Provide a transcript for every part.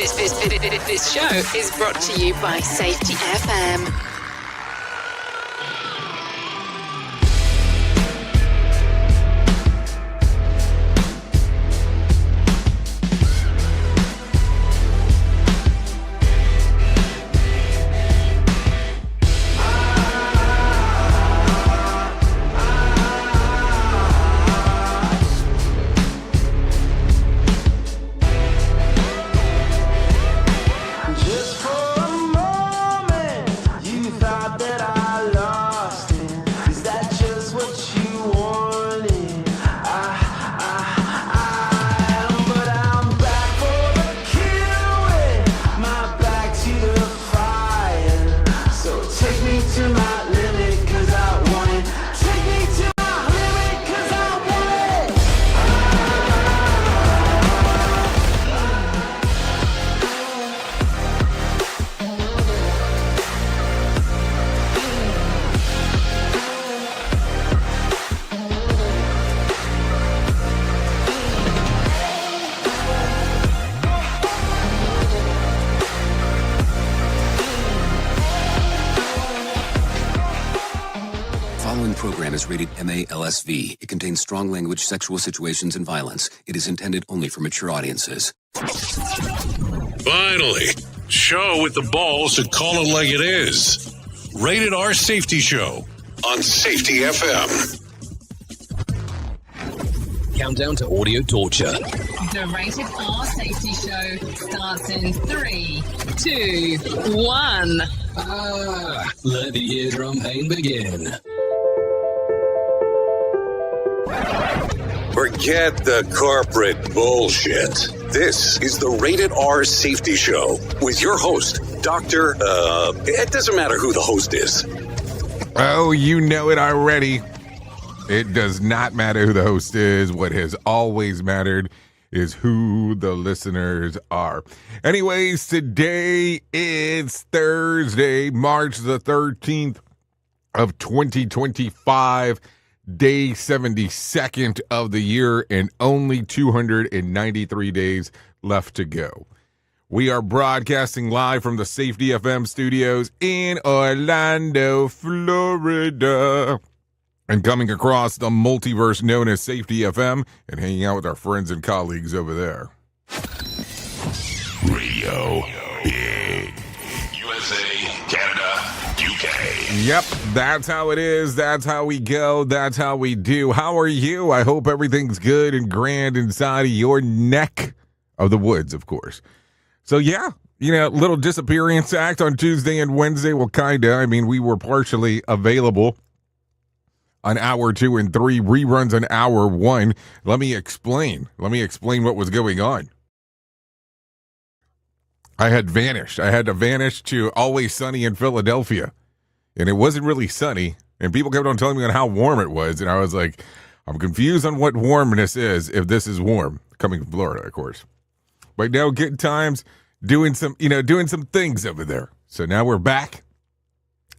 This show is brought to you by Safety FM. Program is rated MALSV. It contains strong language, sexual situations, and violence. It is intended only for mature audiences. Finally, show with the balls to call it like it is. Rated R Safety Show on Safety FM. Countdown to audio torture. The Rated R Safety Show starts in 3, 2, 1. Let the eardrum pain begin. Forget the corporate bullshit. This is the Rated R Safety Show with your host, Dr. It doesn't matter who the host is. Oh, you know it already. It does not matter who the host is. What has always mattered is who the listeners are. Anyways, today is Thursday, March the 13th of 2025. Day 72nd of the year and only 293 days left to go. We are broadcasting live from the Safety FM studios in Orlando, Florida, and coming across the multiverse known as Safety FM and hanging out with our friends and colleagues over there. Radio Big. USA, Canada, UK. Yep, that's how it is. That's how we go. That's how we do. How are you? I hope everything's good and grand inside of your neck of the woods, of course. So, yeah, little disappearance act on Tuesday and Wednesday. Well, kinda. I mean, we were partially available on hour 2 and 3, reruns on hour 1. Let me explain what was going on. I had vanished. I had to vanish to Always Sunny in Philadelphia. And it wasn't really sunny. And people kept on telling me on how warm it was. And I was like, I'm confused on what warmness is, if this is warm. Coming from Florida, of course. But now good times doing some things over there. So now we're back.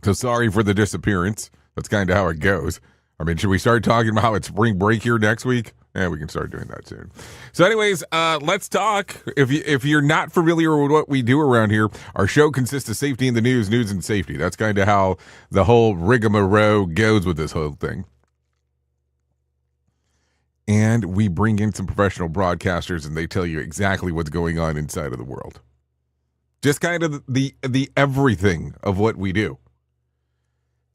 So sorry for the disappearance. That's kind of how it goes. I mean, should we start talking about how it's spring break here next week? Yeah, we can start doing that soon. So anyways, let's talk. If you're not familiar with what we do around here, our show consists of safety in the news and safety. That's kind of how the whole rigmarole goes with this whole thing. And we bring in some professional broadcasters, and they tell you exactly what's going on inside of the world. Just kind of the everything of what we do.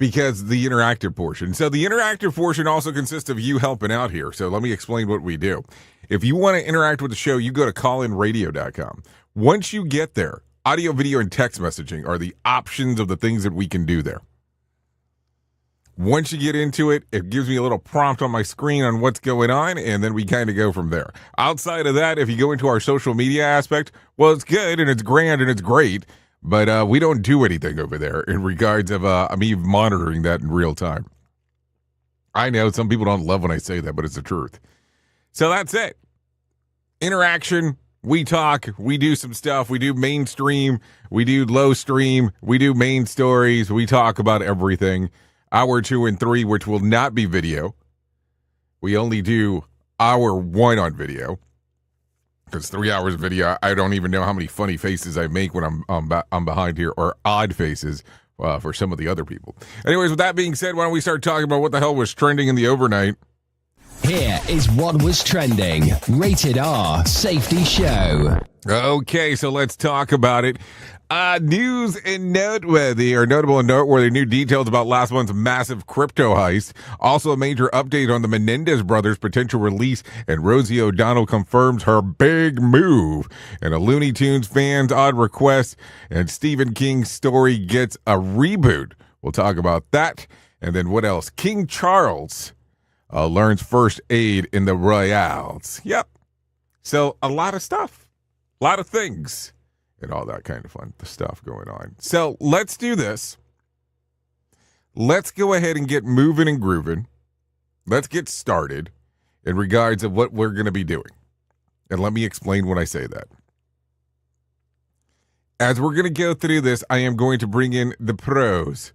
Because the interactive portion. So the interactive portion also consists of you helping out here. So let me explain what we do. If you want to interact with the show, you go to callinradio.com. Once you get there, audio, video, and text messaging are the options of the things that we can do there. Once you get into it, it gives me a little prompt on my screen on what's going on, and then we kind of go from there. Outside of that, if you go into our social media aspect, well, it's good, and it's grand, and it's great. But we don't do anything over there in regards of me monitoring that in real time. I know some people don't love when I say that, but it's the truth. So that's it. Interaction. We talk. We do some stuff. We do mainstream. We do low stream. We do main stories. We talk about everything. Hour 2 and 3, which will not be video. We only do hour 1 on video. Because 3 hours of video, I don't even know how many funny faces I make when I'm behind here, or odd faces for some of the other people. Anyways, with that being said, why don't we start talking about what the hell was trending in the overnight? Here is what was trending. Rated R Safety Show. Okay, so let's talk about it. News and notable and noteworthy new details about last month's massive crypto heist. Also, a major update on the Menendez brothers' potential release, and Rosie O'Donnell confirms her big move. And a Looney Tunes fans' odd request, and Stephen King's story gets a reboot. We'll talk about that. And then what else? King Charles learns first aid in the Royales. Yep. So a lot of stuff. A lot of things. And all that kind of fun stuff going on. So let's do this. Let's go ahead and get moving and grooving. Let's get started in regards of what we're going to be doing. And let me explain when I say that. As we're going to go through this, I am going to bring in the pros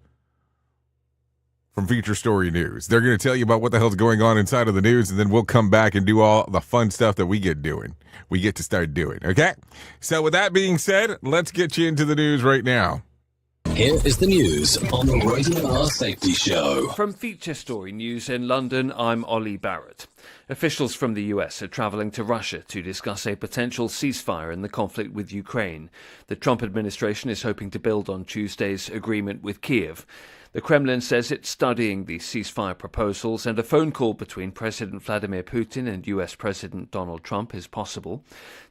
from Feature Story News. They're going to tell you about what the hell's going on inside of the news, and then we'll come back and do all the fun stuff that we get to start doing, okay? So with that being said, let's get you into the news right now. Here is the news on the Rated R Safety Show. From Feature Story News in London, I'm Ollie Barrett. Officials from the US are travelling to Russia to discuss a potential ceasefire in the conflict with Ukraine. The Trump administration is hoping to build on Tuesday's agreement with Kiev. The Kremlin says it's studying the ceasefire proposals, and a phone call between President Vladimir Putin and US President Donald Trump is possible.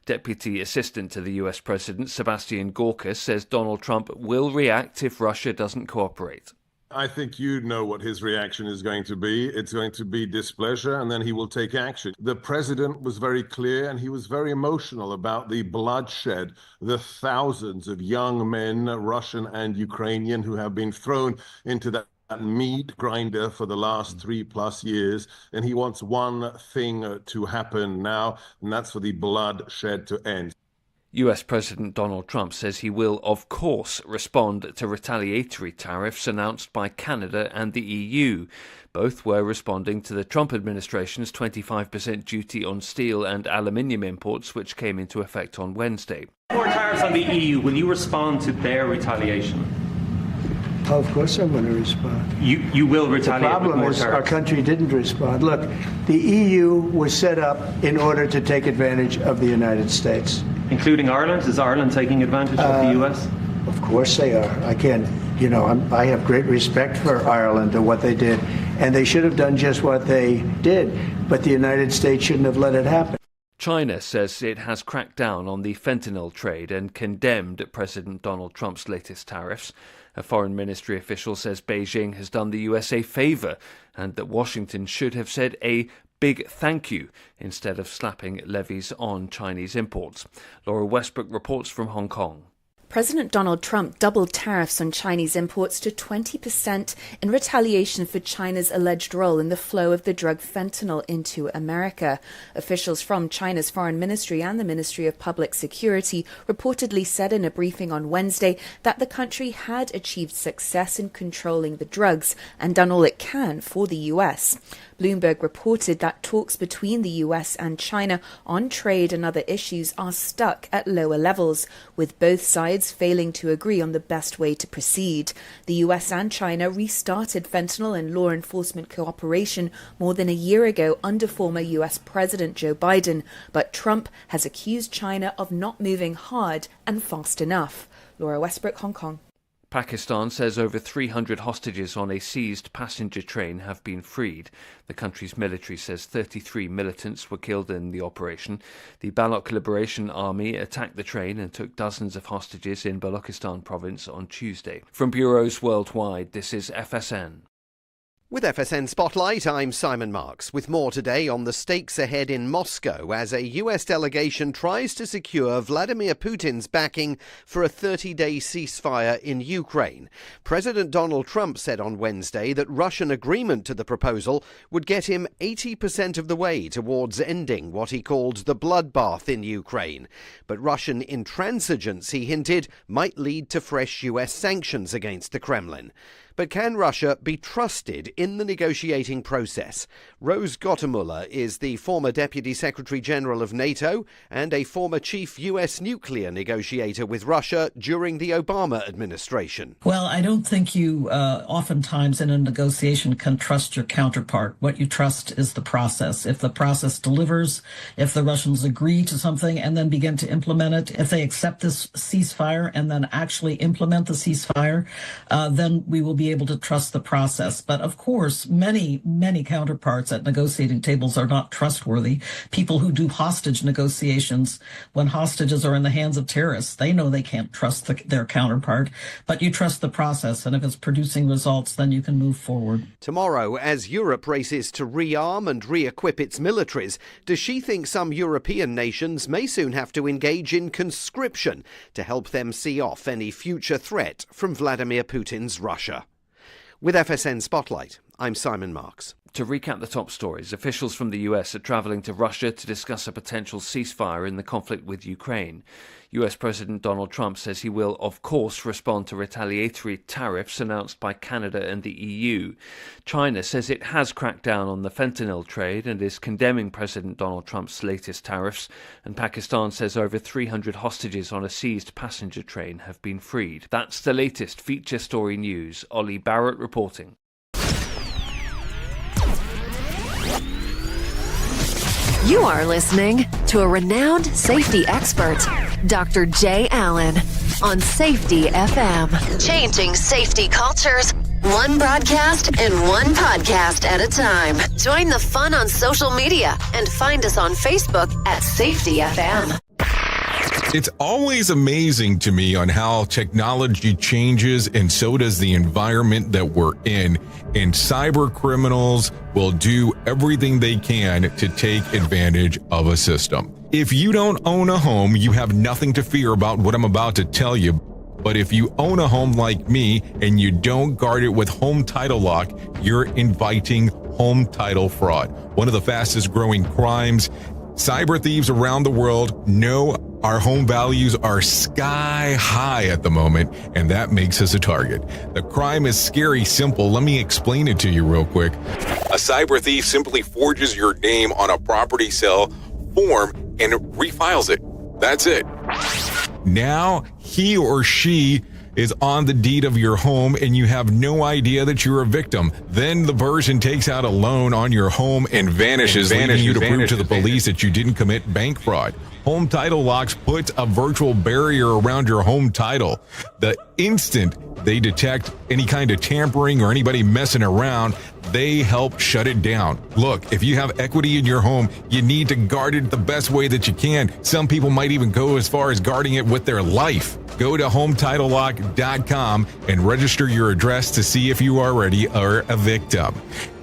Deputy Assistant to the US President Sebastian Gorka says Donald Trump will react if Russia doesn't cooperate. I think you know what his reaction is going to be. It's going to be displeasure, and then he will take action. The president was very clear, and he was very emotional about the bloodshed, the thousands of young men, Russian and Ukrainian, who have been thrown into that meat grinder for the last 3+ years. And he wants one thing to happen now, and that's for the bloodshed to end. US President Donald Trump says he will, of course, respond to retaliatory tariffs announced by Canada and the EU. Both were responding to the Trump administration's 25% duty on steel and aluminium imports, which came into effect on Wednesday. More tariffs on the EU. Will you respond to their retaliation? Of course I'm going to respond. You will retaliate. The problem is our country didn't respond. Look, the EU was set up in order to take advantage of the United States. Including Ireland? Is Ireland taking advantage of the US? Of course they are. I can't, I have great respect for Ireland and what they did. And they should have done just what they did. But the United States shouldn't have let it happen. China says it has cracked down on the fentanyl trade and condemned President Donald Trump's latest tariffs. A foreign ministry official says Beijing has done the US a favour and that Washington should have said a big thank you instead of slapping levies on Chinese imports. Laura Westbrook reports from Hong Kong. President Donald Trump doubled tariffs on Chinese imports to 20% in retaliation for China's alleged role in the flow of the drug fentanyl into America. Officials from China's foreign ministry and the Ministry of Public Security reportedly said in a briefing on Wednesday that the country had achieved success in controlling the drugs and done all it can for the U.S. Bloomberg reported that talks between the U.S. and China on trade and other issues are stuck at lower levels, with both sides failing to agree on the best way to proceed. The US and China restarted fentanyl and law enforcement cooperation more than a year ago under former US President Joe Biden, but Trump has accused China of not moving hard and fast enough. Laura Westbrook, Hong Kong. Pakistan says over 300 hostages on a seized passenger train have been freed. The country's military says 33 militants were killed in the operation. The Baloch Liberation Army attacked the train and took dozens of hostages in Balochistan province on Tuesday. From bureaus worldwide, this is FSN. With FSN Spotlight, I'm Simon Marks, with more today on the stakes ahead in Moscow as a US delegation tries to secure Vladimir Putin's backing for a 30-day ceasefire in Ukraine. President Donald Trump said on Wednesday that Russian agreement to the proposal would get him 80% of the way towards ending what he called the bloodbath in Ukraine. But Russian intransigence, he hinted, might lead to fresh US sanctions against the Kremlin. But can Russia be trusted in the negotiating process? Rose Gottemuller is the former Deputy Secretary General of NATO and a former chief U.S. nuclear negotiator with Russia during the Obama administration. Well, I don't think you oftentimes in a negotiation can trust your counterpart. What you trust is the process. If the process delivers, if the Russians agree to something and then begin to implement it, if they accept this ceasefire and then actually implement the ceasefire, then we will be able to trust the process. But of course, many counterparts at negotiating tables are not trustworthy. People who do hostage negotiations when hostages are in the hands of terrorists, they know they can't trust their counterpart. But you trust the process, and if it's producing results, then you can move forward. Tomorrow, as Europe races to rearm and re-equip its militaries, does she think some European nations may soon have to engage in conscription to help them see off any future threat from Vladimir Putin's Russia? With FSN Spotlight, I'm Simon Marks. To recap the top stories, officials from the US are travelling to Russia to discuss a potential ceasefire in the conflict with Ukraine. US President Donald Trump says he will, of course, respond to retaliatory tariffs announced by Canada and the EU. China says it has cracked down on the fentanyl trade and is condemning President Donald Trump's latest tariffs. And Pakistan says over 300 hostages on a seized passenger train have been freed. That's the latest feature story news. Ollie Barrett reporting. You are listening to a renowned safety expert, Dr. Jay Allen, on Safety FM. Changing safety cultures, one broadcast and one podcast at a time. Join the fun on social media and find us on Facebook at Safety FM. It's always amazing to me on how technology changes, and so does the environment that we're in. And cyber criminals will do everything they can to take advantage of a system. If you don't own a home, you have nothing to fear about what I'm about to tell you. But if you own a home like me and you don't guard it with home title lock, you're inviting home title fraud. One of the fastest growing crimes. Cyber thieves around the world know our home values are sky high at the moment, and that makes us a target. The crime is scary simple. Let me explain it to you real quick. A cyber thief simply forges your name on a property sale form and refiles it. That's it. Now he or she is on the deed of your home and you have no idea that you're a victim. Then the person takes out a loan on your home and vanishes, leaving you to prove to the police that you didn't commit bank fraud. Home Title Locks puts a virtual barrier around your home title. The instant they detect any kind of tampering or anybody messing around, they help shut it down. Look, if you have equity in your home, you need to guard it the best way that you can. Some people might even go as far as guarding it with their life. Go to HometitleLock.com and register your address to see if you already are a victim.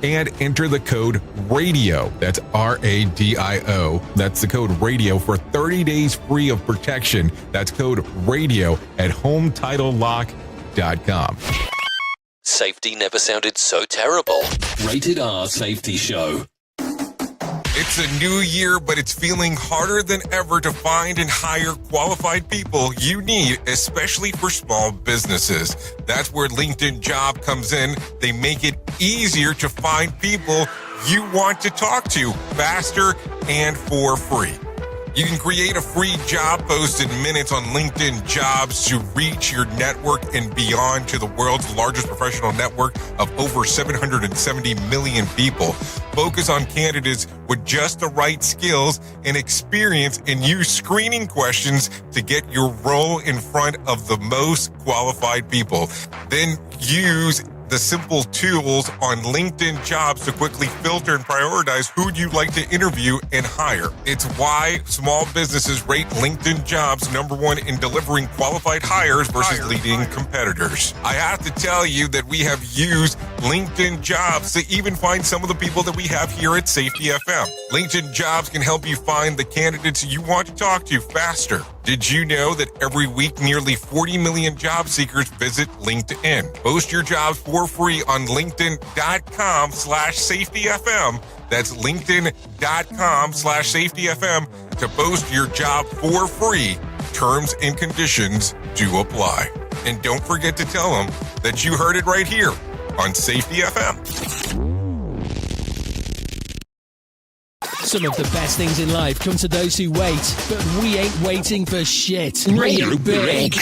And enter the code RADIO. That's RADIO. That's the code RADIO for 30 days free of protection. That's code RADIO at HometitleLock.com. Safety never sounded so terrible. Rated R Safety Show. It's a new year, but it's feeling harder than ever to find and hire qualified people you need, especially for small businesses. That's where LinkedIn Job comes in. They make it easier to find people you want to talk to faster and for free. You can create a free job post in minutes on LinkedIn Jobs to reach your network and beyond to the world's largest professional network of over 770 million people. Focus on candidates with just the right skills and experience and use screening questions to get your role in front of the most qualified people. Then use the simple tools on LinkedIn Jobs to quickly filter and prioritize who you'd like to interview and hire. It's why small businesses rate LinkedIn Jobs #1 in delivering qualified hires versus leading competitors. I have to tell you that we have used LinkedIn Jobs to even find some of the people that we have here at Safety FM. LinkedIn Jobs can help you find the candidates you want to talk to faster. Did you know that every week nearly 40 million job seekers visit LinkedIn? Post your jobs for free on LinkedIn.com/SafetyFM. That's LinkedIn.com/SafetyFM to post your job for free. Terms and conditions do apply. And don't forget to tell them that you heard it right here on Safety FM. Some of the best things in life come to those who wait, but we ain't waiting for shit. Radio Big.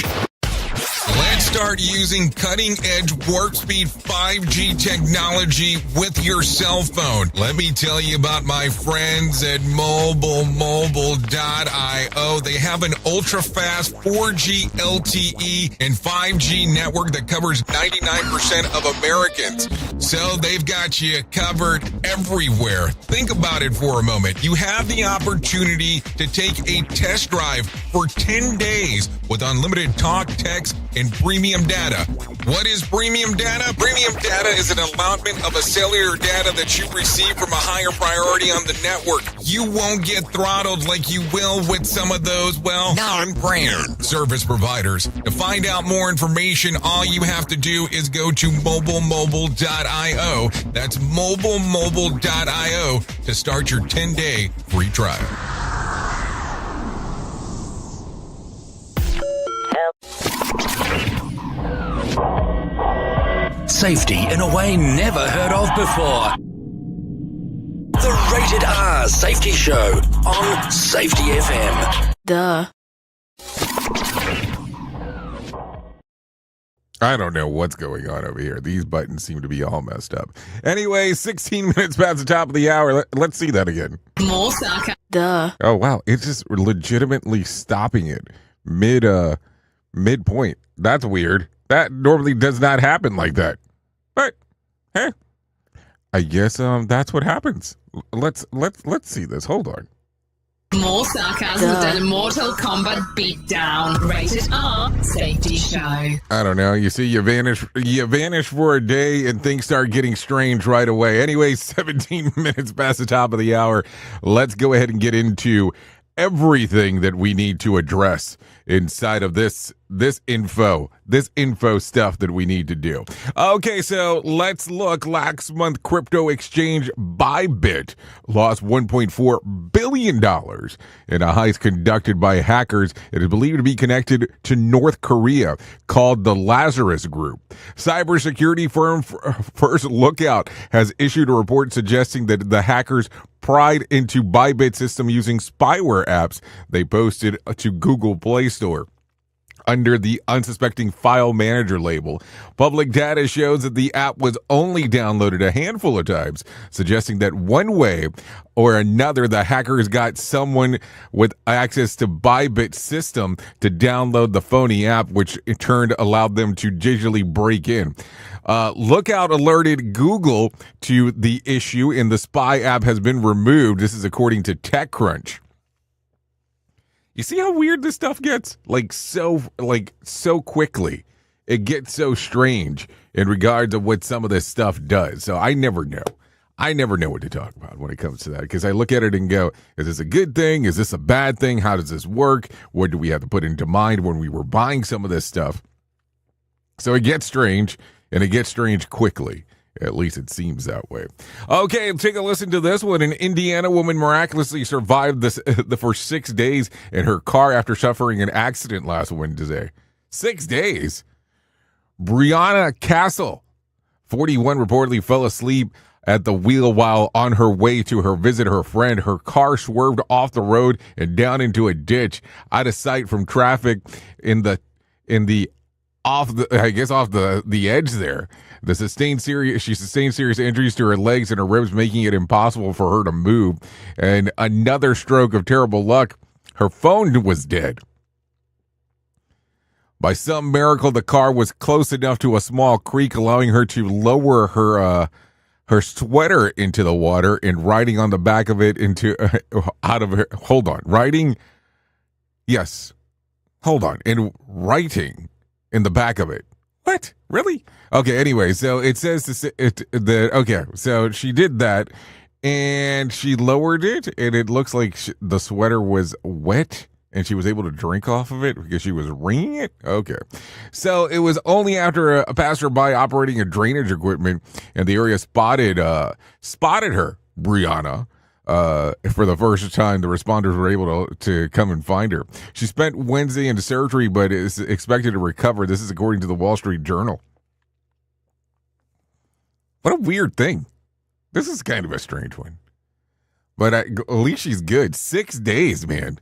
Let's start using cutting-edge warp speed 5G technology with your cell phone. Let me tell you about my friends at mobilemobile.io. They have an ultra-fast 4G LTE and 5G network that covers 99% of Americans. So they've got you covered everywhere. Think about it for a moment. You have the opportunity to take a test drive for 10 days with unlimited talk, text, and premium data. What is premium data? Premium data is an allotment of a cellular data that you receive from a higher priority on the network. You won't get throttled like you will with some of those, well, non-brand service providers. To find out more information, all you have to do is go to mobilemobile.io. That's mobilemobile.io to start your 10-day free trial. Safety in a way never heard of before. The Rated R Safety Show on Safety FM. Duh. I don't know what's going on over here. These buttons seem to be all messed up. Anyway, 16 minutes past the top of the hour. Let's see that again. More sarcasm. Duh. Oh, wow. It's just legitimately stopping it midpoint. That's weird. That normally does not happen like that. But, hey, I guess that's what happens. Let's see this. Hold on. More sarcasm than a Mortal Kombat beatdown. Rated R Safety Show. I don't know. You see, you vanish for a day and things start getting strange right away. Anyway, 17 minutes past the top of the hour. Let's go ahead and get into everything that we need to address inside of this info stuff that we need to do. Okay, so let's look. Last month, crypto exchange Bybit lost $1.4 billion in a heist conducted by hackers. It is believed to be connected to North Korea, called the Lazarus Group. Cybersecurity firm First Lookout has issued a report suggesting that the hackers pried into Bybit system using spyware apps they posted to Google Play Store under the unsuspecting file manager label. Public data shows that the app was only downloaded a handful of times, suggesting that one way or another, the hackers got someone with access to Bybit's system to download the phony app, which in turn allowed them to digitally break in. Lookout alerted Google to the issue, and the spy app has been removed. This is according to TechCrunch. You see how weird this stuff gets? So quickly. It gets so strange in regards to what some of this stuff does. So I never know. I never know what to talk about when it comes to that, because I look at it and go, is this a good thing? Is this a bad thing? How does this work? What do we have to put into mind when we were buying some of this stuff? So it gets strange, and it gets strange quickly. At least it seems that way. Okay, take a listen to this one. An Indiana woman miraculously survived for 6 days in her car after suffering an accident last Wednesday. 6 days? Brianna Castle, 41, reportedly fell asleep at the wheel while on her way to visit her friend. Her car swerved off the road and down into a ditch, out of sight from traffic off the edge there. She sustained serious injuries to her legs and her ribs, making it impossible for her to move. And another stroke of terrible luck, her phone was dead. By some miracle, the car was close enough to a small creek, allowing her to lower her sweater into the water and riding on the back of it out of her. Hold on, riding. Yes, hold on, and writing in the back of it. What? Really? Okay, anyway, so it says so she did that, and she lowered it, and it looks like the sweater was wet, and she was able to drink off of it because she was wringing it? Okay. So it was only after a passerby operating a drainage equipment in the area spotted her, Brianna, For the first time, the responders were able to come and find her. She spent Wednesday in surgery, but is expected to recover. This is according to the Wall Street Journal. What a weird thing. This is kind of a strange one. But at least she's good. 6 days, man.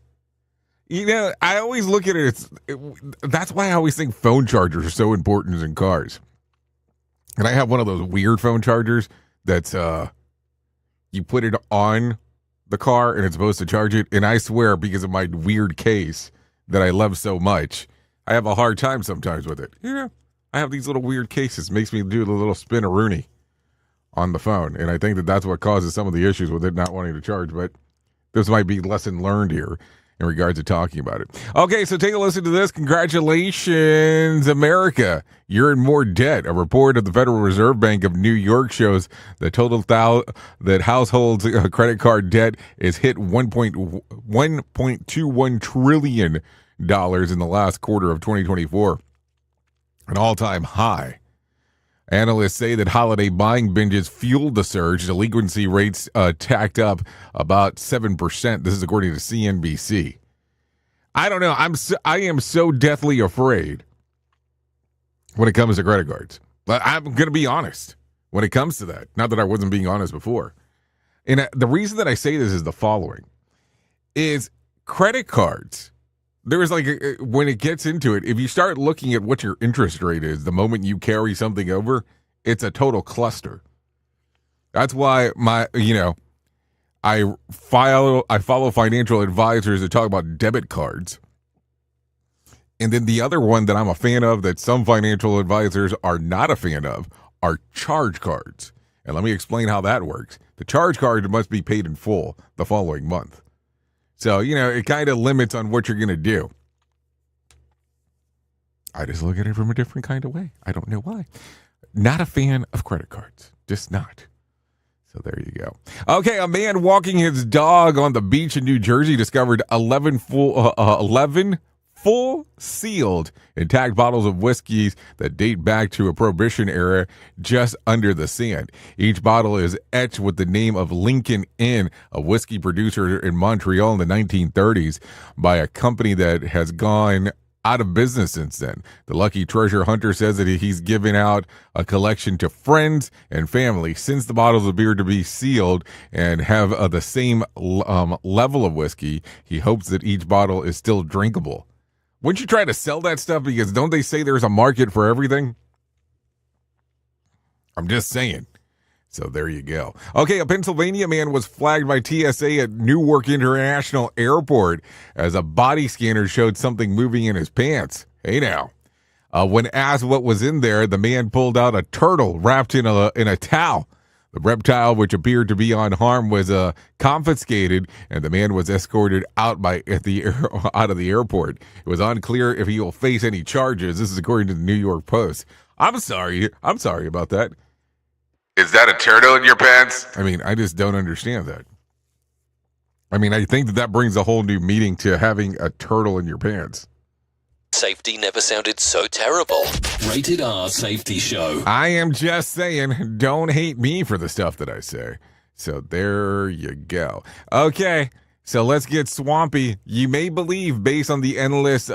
You know, I always look at it, that's why I always think phone chargers are so important in cars. And I have one of those weird phone chargers that's, you put it on the car and it's supposed to charge it. And I swear, because of my weird case that I love so much, I have a hard time sometimes with it. You know, I have these little weird cases. It makes me do the little spin-a-rooney on the phone. And I think that that's what causes some of the issues with it not wanting to charge. But this might be lesson learned here in regards to talking about it. Okay, so take a listen to this. Congratulations, America. You're in more debt. A report of the Federal Reserve Bank of New York shows the total that households' credit card debt is hit $1.21 trillion in the last quarter of 2024, an all-time high. Analysts say that holiday buying binges fueled the surge. Delinquency rates tacked up about 7%. This is according to CNBC. I don't know. I am so deathly afraid when it comes to credit cards. But I'm going to be honest when it comes to that. Not that I wasn't being honest before. And the reason that I say this is the following. Is credit cards, there is like, when it gets into it, if you start looking at what your interest rate is the moment you carry something over, it's a total cluster. That's why I follow financial advisors that talk about debit cards. And then the other one that I'm a fan of that some financial advisors are not a fan of are charge cards. And let me explain how that works. The charge card must be paid in full the following month. So, it kind of limits on what you're going to do. I just look at it from a different kind of way. I don't know why. Not a fan of credit cards. Just not. So there you go. Okay, a man walking his dog on the beach in New Jersey discovered 11 full sealed intact bottles of whiskeys that date back to a Prohibition era just under the sand. Each bottle is etched with the name of Lincoln Inn, a whiskey producer in Montreal in the 1930s, by a company that has gone out of business since then. The lucky treasure hunter says that he's given out a collection to friends and family. Since the bottles appear to be sealed and have the same level of whiskey, he hopes that each bottle is still drinkable. Wouldn't you try to sell that stuff? Because don't they say there's a market for everything? I'm just saying. So there you go. Okay, a Pennsylvania man was flagged by TSA at Newark International Airport as a body scanner showed something moving in his pants. Hey now. When asked what was in there, the man pulled out a turtle wrapped in a towel. The reptile, which appeared to be unharmed, was confiscated, and the man was escorted out of the airport. It was unclear if he will face any charges. This is according to the New York Post. I'm sorry about that. Is that a turtle in your pants? I mean, I just don't understand that. I mean, I think that brings a whole new meaning to having a turtle in your pants. Safety never sounded so terrible. Rated R Safety Show. I am just saying, don't hate me for the stuff that I say. So there you go. Okay, so let's get swampy. You may believe, based on the endless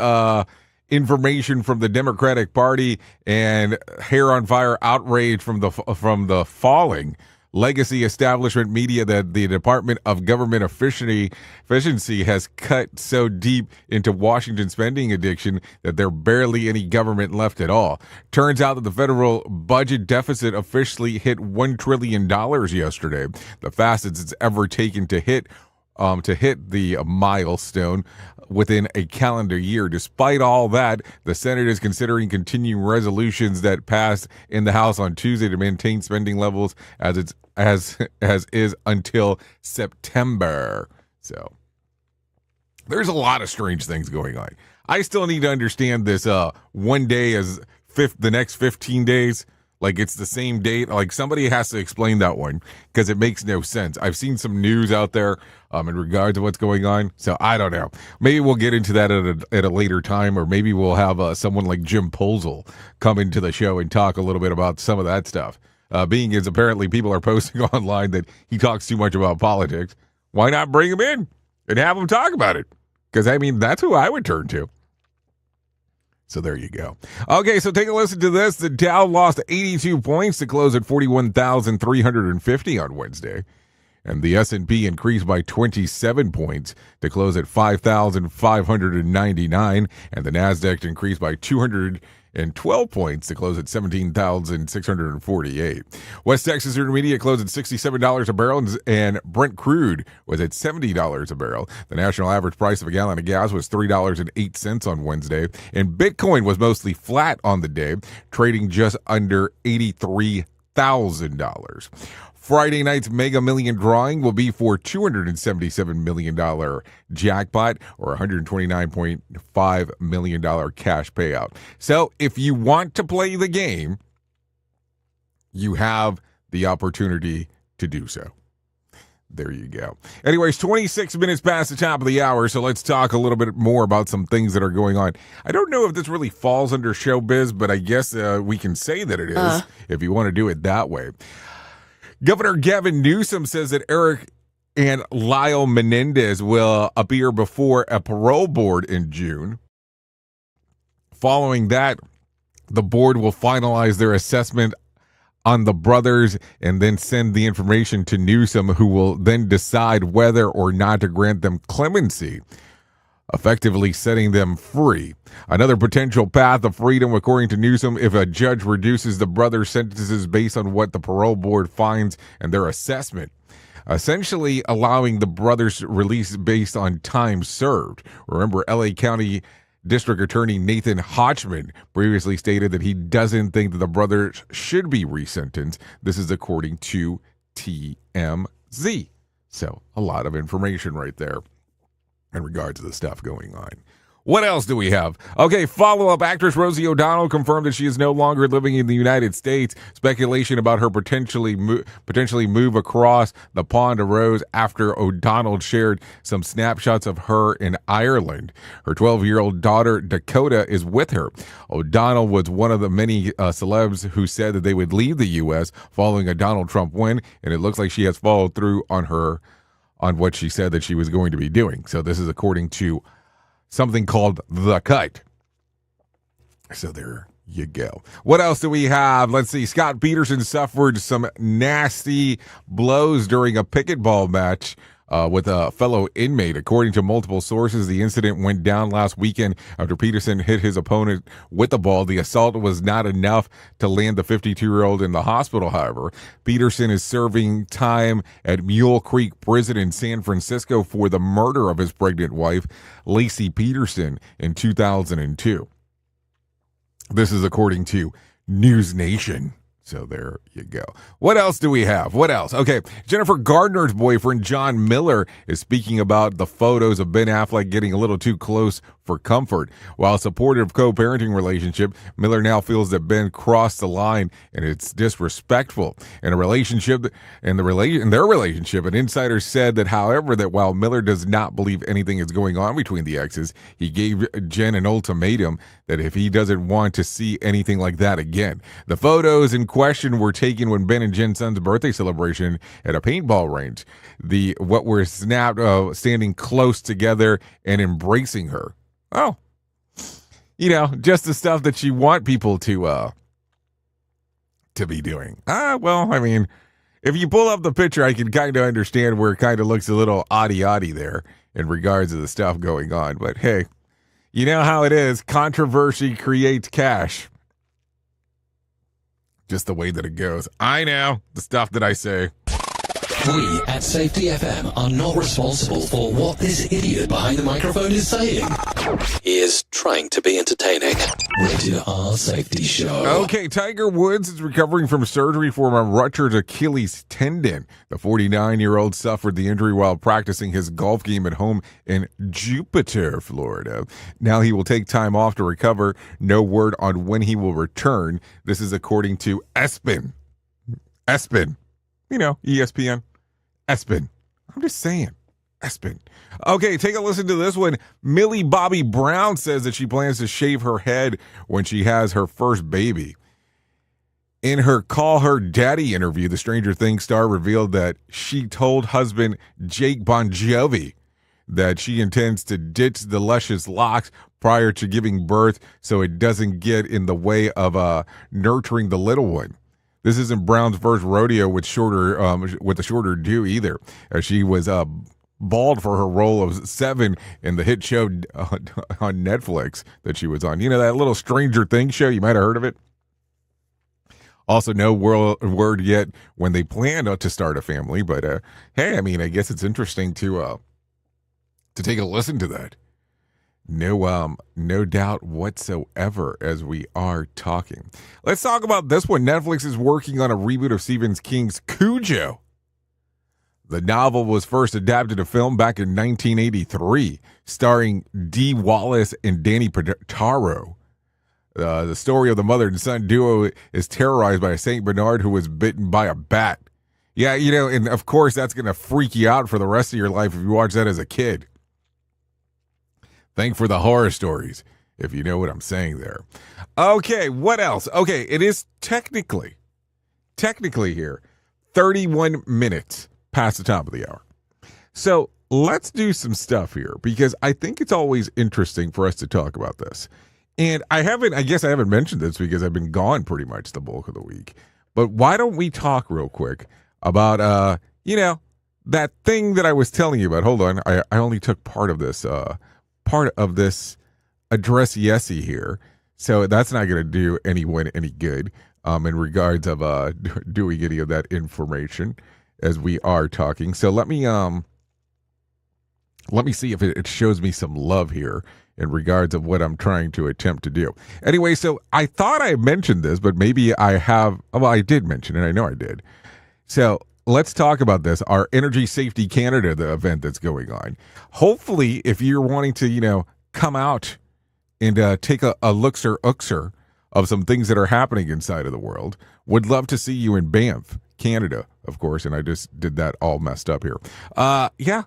information from the Democratic Party and hair on fire outrage from the falling legacy establishment media, that the Department of Government Efficiency has cut so deep into Washington's spending addiction that there's barely any government left at all. Turns out that the federal budget deficit officially hit $1 trillion yesterday, the fastest it's ever taken to hit the milestone within a calendar year. Despite all that, the Senate is considering continuing resolutions that passed in the House on Tuesday to maintain spending levels as is until September. So there's a lot of strange things going on. I still need to understand this one day as the next 15 days. Like it's the same date. Like somebody has to explain that one because it makes no sense. I've seen some news out there in regard to what's going on. So I don't know. Maybe we'll get into that at a later time, or maybe we'll have someone like Jim Posel come into the show and talk a little bit about some of that stuff. Being as apparently people are posting online that he talks too much about politics. Why not bring him in and have him talk about it? Because, I mean, that's who I would turn to. So there you go. Okay, so take a listen to this. The Dow lost 82 points to close at 41,350 on Wednesday. And the S&P increased by 27 points to close at 5,599. And the NASDAQ increased by 212 points to close at 17,648. West Texas Intermediate closed at $67 a barrel, and Brent crude was at $70 a barrel. The national average price of a gallon of gas was $3.08 on Wednesday, and Bitcoin was mostly flat on the day, trading just under $83,000. Friday night's Mega Million drawing will be for $277 million jackpot or $129.5 million cash payout. So if you want to play the game, you have the opportunity to do so. There you go. Anyways, 26 minutes past the top of the hour, so let's talk a little bit more about some things that are going on. I don't know if this really falls under showbiz, but I guess we can say that it is if you want to do it that way. Governor Gavin Newsom says that Eric and Lyle Menendez will appear before a parole board in June. Following that, the board will finalize their assessment on the brothers and then send the information to Newsom, who will then decide whether or not to grant them clemency, effectively setting them free. Another potential path of freedom, according to Newsom, if a judge reduces the brothers' sentences based on what the parole board finds and their assessment, essentially allowing the brothers' release based on time served. Remember, L.A. County District Attorney Nathan Hodgman previously stated that he doesn't think that the brothers should be resentenced. This is according to TMZ. So, a lot of information right there in regards to the stuff going on. What else do we have? Okay, follow-up. Actress Rosie O'Donnell confirmed that she is no longer living in the United States. Speculation about her potentially move across the pond arose after O'Donnell shared some snapshots of her in Ireland. Her 12-year-old daughter, Dakota, is with her. O'Donnell was one of the many celebs who said that they would leave the U.S. following a Donald Trump win, and it looks like she has followed through on what she said that she was going to be doing. So this is according to something called The Cut. So there you go. What else do we have? Let's see. Scott Peterson suffered some nasty blows during a pickleball match with a fellow inmate. According to multiple sources, the incident went down last weekend after Peterson hit his opponent with the ball. The assault was not enough to land the 52-year-old in the hospital, however. Peterson is serving time at Mule Creek Prison in San Francisco for the murder of his pregnant wife, Lacey Peterson, in 2002. This is according to News Nation. So there you go. What else do we have? What else? Okay, Jennifer Gardner's boyfriend, John Miller, is speaking about the photos of Ben Affleck getting a little too close for comfort. While supportive co-parenting relationship, Miller now feels that Ben crossed the line and it's disrespectful. In their relationship, an insider said that, however, that while Miller does not believe anything is going on between the exes, he gave Jen an ultimatum that if he doesn't want to see anything like that again. The photos in question were taken when Ben and Jen's son's birthday celebration at a paintball range. What were snapped standing close together and embracing her. Oh, just the stuff that you want people to be doing. Well, I mean, if you pull up the picture, I can kind of understand where it kind of looks a little oddie there in regards to the stuff going on. But hey, you know how it is. Controversy creates cash. Just the way that it goes. I know the stuff that I say. We at Safety FM are not responsible for what this idiot behind the microphone is saying. He is trying to be entertaining. Rated R Safety Show. Okay, Tiger Woods is recovering from surgery for a ruptured Achilles tendon. The 49-year-old suffered the injury while practicing his golf game at home in Jupiter, Florida. Now he will take time off to recover. No word on when he will return. This is according to ESPN. ESPN. ESPN. I'm just saying. ESPN. Okay, take a listen to this one. Millie Bobby Brown says that she plans to shave her head when she has her first baby. In her Call Her Daddy interview, the Stranger Things star revealed that she told husband Jake Bon Jovi that she intends to ditch the luscious locks prior to giving birth so it doesn't get in the way of nurturing the little one. This isn't Brown's first rodeo with a shorter due either, as she was bald for her role of Seven in the hit show on Netflix that she was on. You know, that little Stranger Things show? You might have heard of it. Also, no word yet when they plan to start a family, but hey, I mean, I guess it's interesting to take a listen to that. No doubt whatsoever as we are talking. Let's talk about this one. Netflix is working on a reboot of Stephen King's Cujo. The novel was first adapted to film back in 1983, starring Dee Wallace and Danny Pitaro. The story of the mother and son duo is terrorized by a Saint Bernard who was bitten by a bat. Yeah, you know, and of course that's going to freak you out for the rest of your life if you watch that as a kid. Thank for the horror stories, if you know what I'm saying there. Okay, what else? Okay, it is technically here, 31 minutes past the top of the hour. So let's do some stuff here because I think it's always interesting for us to talk about this. And I guess I haven't mentioned this because I've been gone pretty much the bulk of the week. But why don't we talk real quick about, that thing that I was telling you about. Hold on. I only took part of this address yesy here. So that's not going to do anyone any good in regards of doing any of that information as we are talking. So let me see if it shows me some love here in regards of what I'm trying to attempt to do. Anyway, so I thought I mentioned this, but maybe I have. Well, I did mention it. I know I did. So let's talk about this. Our Energy Safety Canada, the event that's going on. Hopefully, if you're wanting to, come out and take a lookser of some things that are happening inside of the world, would love to see you in Banff, Canada, of course. And I just did that all messed up here. Yeah,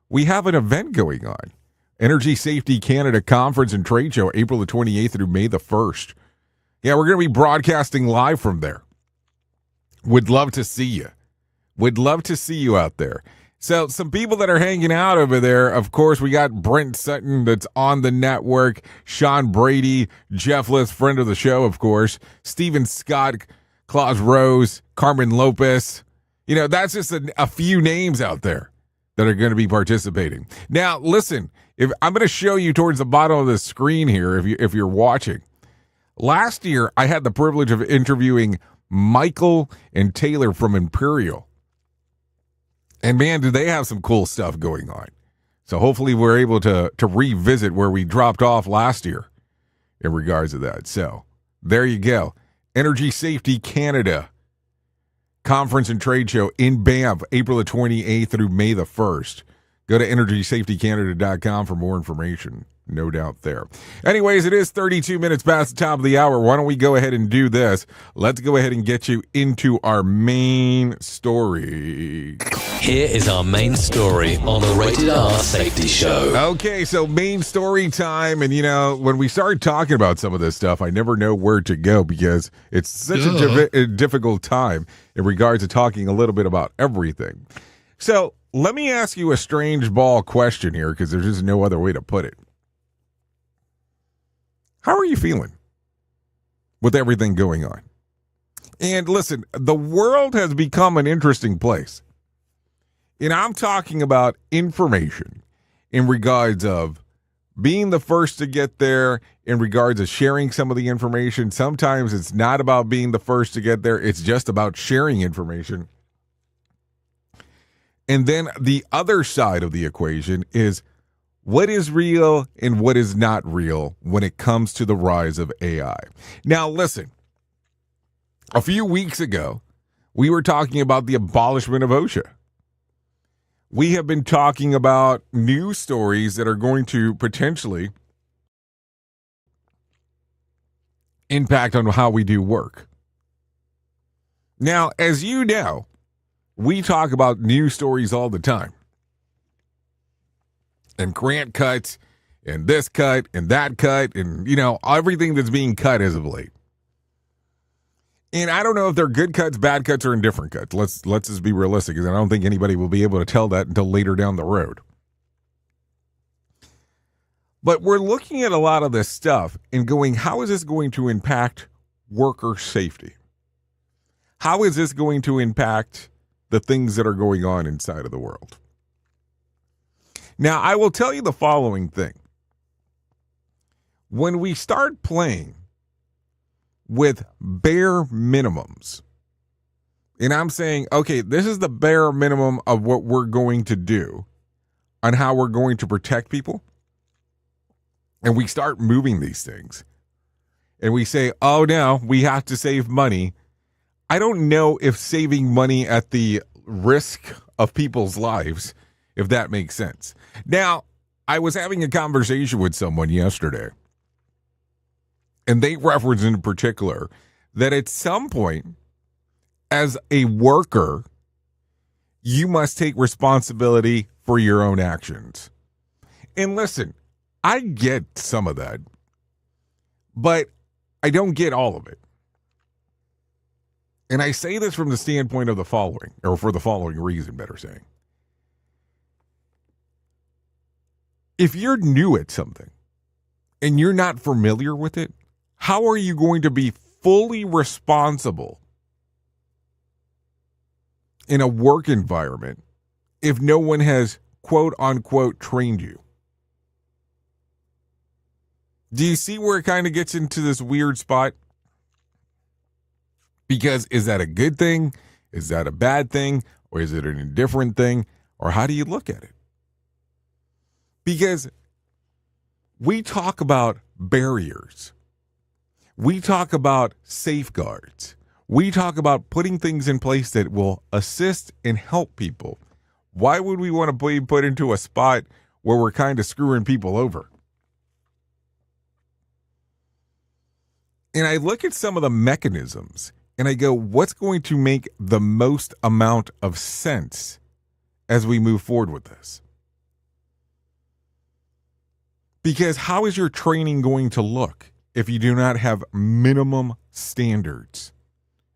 we have an event going on. Energy Safety Canada Conference and Trade Show, April the 28th through May the 1st. Yeah, we're going to be broadcasting live from there. Would love to see you. Would love to see you out there. So some people that are hanging out over there, of course, we got Brent Sutton that's on the network, Sean Brady, Jeff List, friend of the show, of course, Stephen Scott, Claus Rose, Carmen Lopez. That's just a few names out there that are going to be participating. Now, listen, if I'm going to show you towards the bottom of the screen here, if you're watching. Last year, I had the privilege of interviewing Michael and Taylor from Imperial. And man, do they have some cool stuff going on. So hopefully we're able to revisit where we dropped off last year in regards to that. So there you go. Energy Safety Canada Conference and Trade Show in Banff, April the 28th through May the 1st. Go to EnergySafetyCanada.com for more information. No doubt there. Anyways, it is 32 minutes past the top of the hour. Why don't we go ahead and do this? Let's go ahead and get you into our main story. Here is our main story on the Rated R Safety Show. Okay, so main story time. And, when we start talking about some of this stuff, I never know where to go because it's such a difficult time in regards to talking a little bit about everything. So let me ask you a strange ball question here because there's just no other way to put it. How are you feeling with everything going on? And listen, the world has become an interesting place. And I'm talking about information in regards of being the first to get there, in regards of sharing some of the information. Sometimes it's not about being the first to get there. It's just about sharing information. And then the other side of the equation is what is real and what is not real when it comes to the rise of AI. Now, listen, a few weeks ago, we were talking about the abolishment of OSHA. We have been talking about news stories that are going to potentially impact on how we do work. Now, as you know, we talk about news stories all the time. And grant cuts, and this cut, and that cut, and, everything that's being cut as of late. And I don't know if they're good cuts, bad cuts, or indifferent cuts. Let's just be realistic, because I don't think anybody will be able to tell that until later down the road. But we're looking at a lot of this stuff and going, how is this going to impact worker safety? How is this going to impact the things that are going on inside of the world? Now, I will tell you the following thing. When we start playing with bare minimums, and I'm saying, okay, this is the bare minimum of what we're going to do on how we're going to protect people, and we start moving these things, and we say, oh no, we have to save money. I don't know if saving money at the risk of people's lives, if that makes sense. Now, I was having a conversation with someone yesterday, and they referenced in particular that at some point, as a worker, you must take responsibility for your own actions. And listen, I get some of that, but I don't get all of it. And I say this from the standpoint of the following, or for the following reason, better saying. If you're new at something and you're not familiar with it, how are you going to be fully responsible in a work environment if no one has, quote unquote, trained you? Do you see where it kind of gets into this weird spot? Because is that a good thing? Is that a bad thing? Or is it an indifferent thing? Or how do you look at it? Because we talk about barriers. We talk about safeguards. We talk about putting things in place that will assist and help people. Why would we want to be put into a spot where we're kind of screwing people over? And I look at some of the mechanisms and I go, what's going to make the most amount of sense as we move forward with this? Because how is your training going to look if you do not have minimum standards?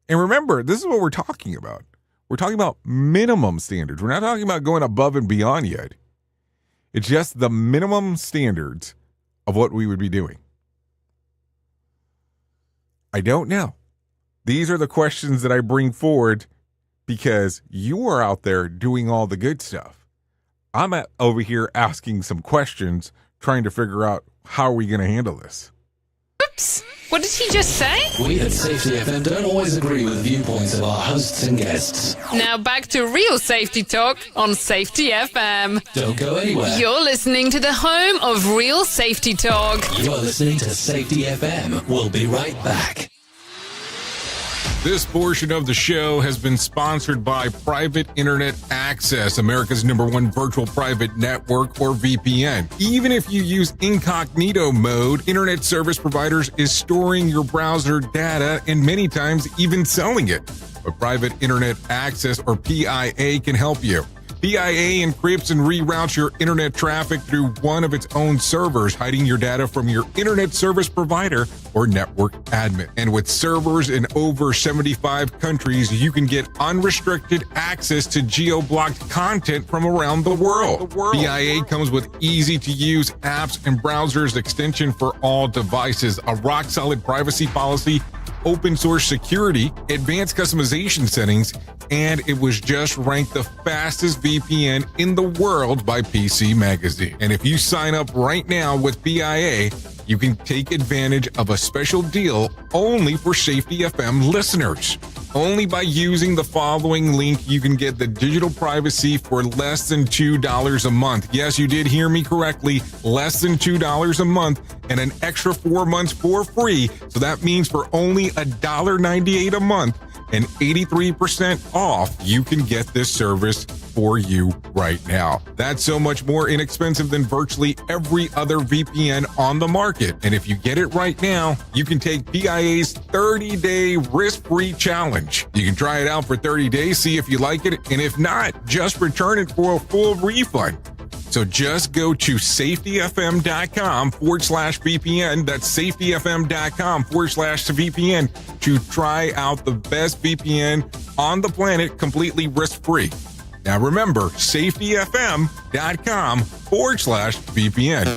And remember, this is what we're talking about. We're talking about minimum standards. We're not talking about going above and beyond yet. It's just the minimum standards of what we would be doing. I don't know. These are the questions that I bring forward because you are out there doing all the good stuff. I'm over here asking some questions, trying to figure out how are we going to handle this. Oops. What did he just say? We at Safety FM don't always agree with the viewpoints of our hosts and guests. Now back to real safety talk on Safety FM. Don't go anywhere. You're listening to the home of real safety talk. You're listening to Safety FM. We'll be right back. This portion of the show has been sponsored by Private Internet Access, America's #1 virtual private network, or VPN. Even if you use incognito mode, internet service providers is storing your browser data and many times even selling it. But Private Internet Access, or PIA, can help you. PIA encrypts and reroutes your internet traffic through one of its own servers, hiding your data from your internet service provider or network admin. And with servers in over 75 countries, you can get unrestricted access to geo-blocked content from around the world. PIA comes with easy-to-use apps and browsers extension for all devices, a rock-solid privacy policy, open source security, advanced customization settings, and it was just ranked the fastest VPN in the world by PC Magazine. And if you sign up right now with PIA, you can take advantage of a special deal only for Safety FM listeners. Only by using the following link, you can get the digital privacy for less than $2 a month. Yes, you did hear me correctly, less than $2 a month, and an extra 4 months for free. So that means for only $1.98 a month and 83% off, you can get this service for you right now. That's so much more inexpensive than virtually every other VPN on the market. And if you get it right now, you can take PIA's 30-day risk-free challenge. You can try it out for 30 days, see if you like it, and if not, just return it for a full refund. So just go to safetyfm.com/VPN. That's safetyfm.com/VPN to try out the best VPN on the planet completely risk-free. Now remember, safetyfm.com/VPN.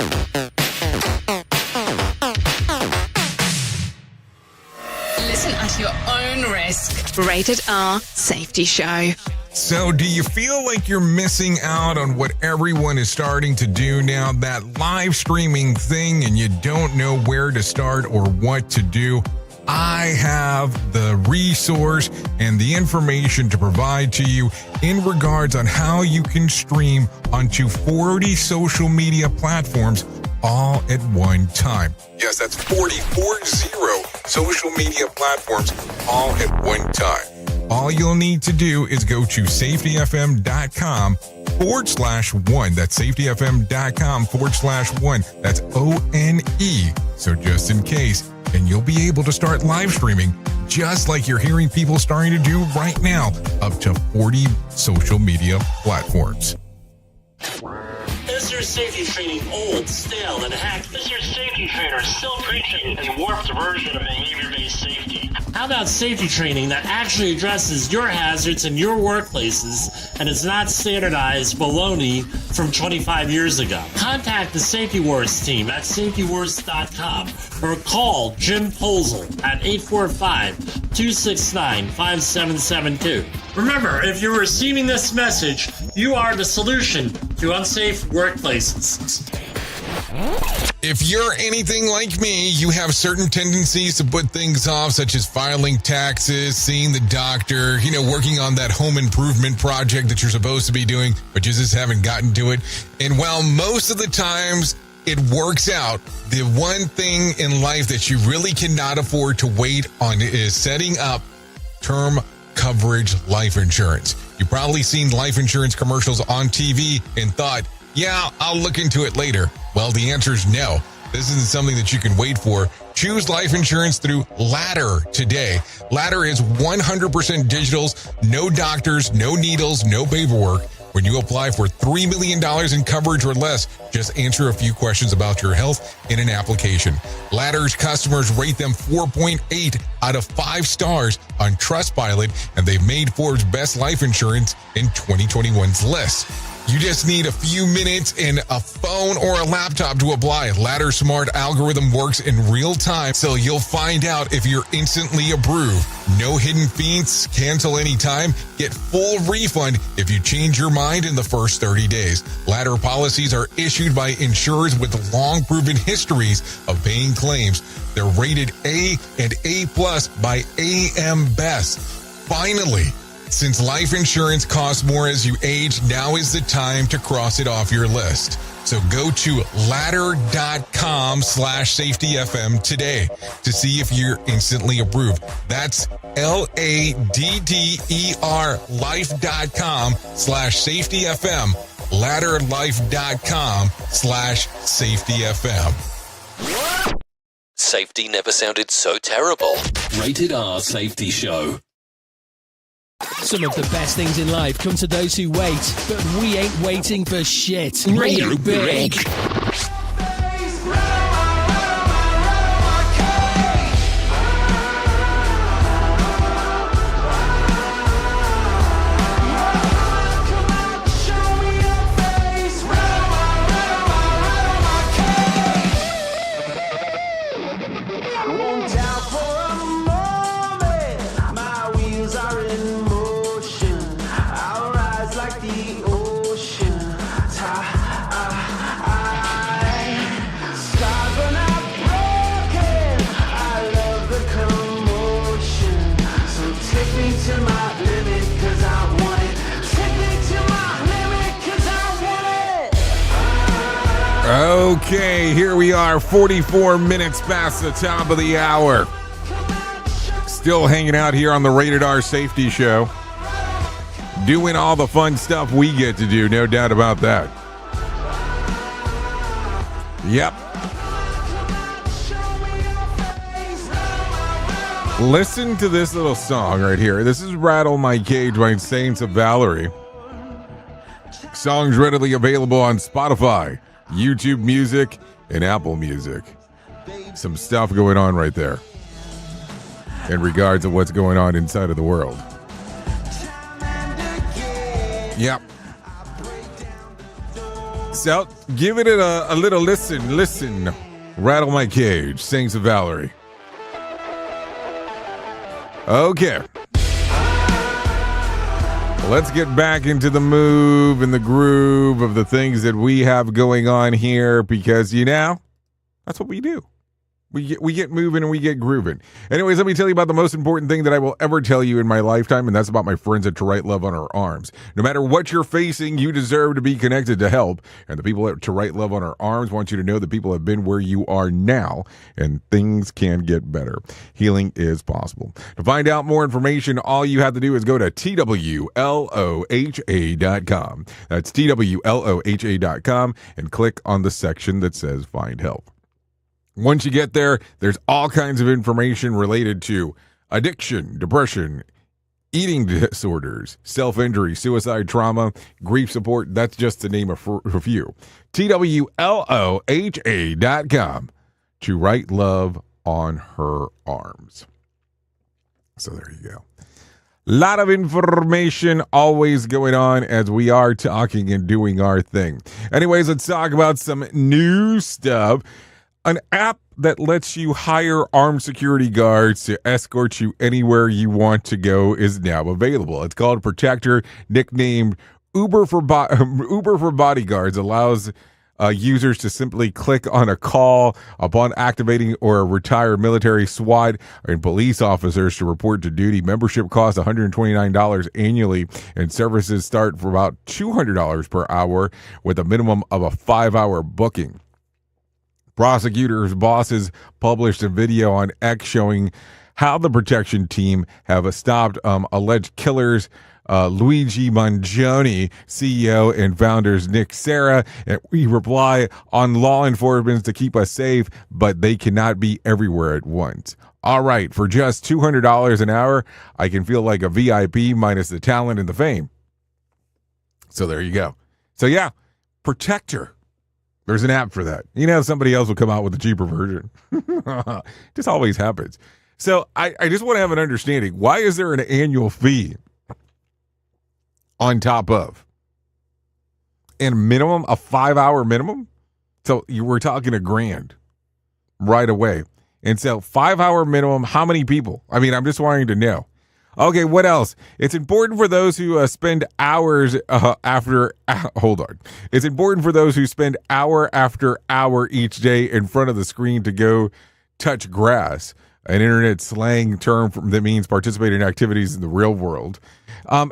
Listen at your own risk. Rated R Safety Show. So do you feel like you're missing out on what everyone is starting to do now, that live streaming thing, and you don't know where to start or what to do? I have the resource and the information to provide to you in regards on how you can stream onto 40 social media platforms all at one time. Yes, that's 40 social media platforms all at one time. All you'll need to do is go to safetyfm.com/1. That's safetyfm.com/1. That's ONE. So just in case, and you'll be able to start live streaming just like you're hearing people starting to do right now, up to 40 social media platforms. Is your safety training old, stale, and hacked? Is your safety trainer still preaching a warped version of behavior-based safety? How about safety training that actually addresses your hazards in your workplaces and is not standardized baloney from 25 years ago? Contact the Safety Wars team at safetywars.com or call Jim Posel at 845-269-5772. Remember, if you're receiving this message, you are the solution to unsafe workplaces. If you're anything like me, you have certain tendencies to put things off, such as filing taxes, seeing the doctor, working on that home improvement project that you're supposed to be doing, but you just haven't gotten to it. And while most of the times it works out, the one thing in life that you really cannot afford to wait on is setting up term coverage life insurance. You've probably seen life insurance commercials on TV and thought, yeah, I'll look into it later. Well, the answer is no. This isn't something that you can wait for. Choose life insurance through Ladder today. Ladder is 100% digitals, no doctors, no needles, no paperwork. When you apply for $3 million in coverage or less, just answer a few questions about your health in an application. Ladder's customers rate them 4.8 out of 5 stars on Trustpilot, and they've made Forbes' Best Life Insurance in 2021's list. You just need a few minutes and a phone or a laptop to apply. Ladder's smart algorithm works in real time, so you'll find out if you're instantly approved. No hidden fees, cancel anytime, get full refund if you change your mind in the first 30 days. Ladder policies are issued by insurers with long proven histories of paying claims. They're rated A and A+ by AM Best. Finally, since life insurance costs more as you age, now is the time to cross it off your list. So go to ladder.com/safetyfm today to see if you're instantly approved. That's LADDER life.com/safetyfm. Ladderlife.com/safetyfm. Safety never sounded so terrible. Rated R Safety Show. Some of the best things in life come to those who wait, but we ain't waiting for shit. Radio Big. Okay, here we are, 44 minutes past the top of the hour. Still hanging out here on the Rated R Safety Show. Doing all the fun stuff we get to do, no doubt about that. Yep. Listen to this little song right here. This is Rattle My Cage by Saints of Valerie. Songs readily available on Spotify, YouTube Music, and Apple Music. Some stuff going on right there in regards to what's going on inside of the world. Yep. So, give it a little listen. Listen. Rattle My Cage, sings of Valerie. Okay. Let's get back into the move and the groove of the things that we have going on here because, that's what we do. We get moving and we get grooving. Anyways, let me tell you about the most important thing that I will ever tell you in my lifetime, and that's about my friends at To Write Love on Our Arms. No matter what you're facing, you deserve to be connected to help. And the people at To Write Love on Our Arms want you to know that people have been where you are now, and things can get better. Healing is possible. To find out more information, all you have to do is go to TWLOHA.com. That's TWLOHA.com and click on the section that says Find Help. Once you get there, there's all kinds of information related to addiction, depression, eating disorders, self-injury, suicide, trauma, grief support. That's just to name a few. TWLOHA.com to write love on her arms. So there you go. A lot of information always going on as we are talking and doing our thing. Anyways, let's talk about some new stuff. An app that lets you hire armed security guards to escort you anywhere you want to go is now available. It's called Protector, nicknamed Uber for Bodyguards. Allows users to simply click on a call upon activating or retire military, SWAT, and police officers to report to duty. Membership costs $129 annually, and services start for about $200 per hour with a minimum of a 5-hour booking. Prosecutors' bosses published a video on X showing how the protection team have stopped alleged killers. Luigi Mangione, CEO and founders Nick Serra, and we rely on law enforcement to keep us safe, but they cannot be everywhere at once. All right, for just $200 an hour, I can feel like a VIP minus the talent and the fame. So there you go. So yeah, Protector. There's an app for that. Somebody else will come out with a cheaper version. Just always happens. So I just want to have an understanding. Why is there an annual fee on top of? And minimum, a 5-hour minimum? So we're talking $1,000 right away. And so 5-hour minimum, how many people? I mean, I'm just wanting to know. Okay, what else? It's important for those who spend hours hold on. It's important for those who spend hour after hour each day in front of the screen to go touch grass, an internet slang term that means participate in activities in the real world,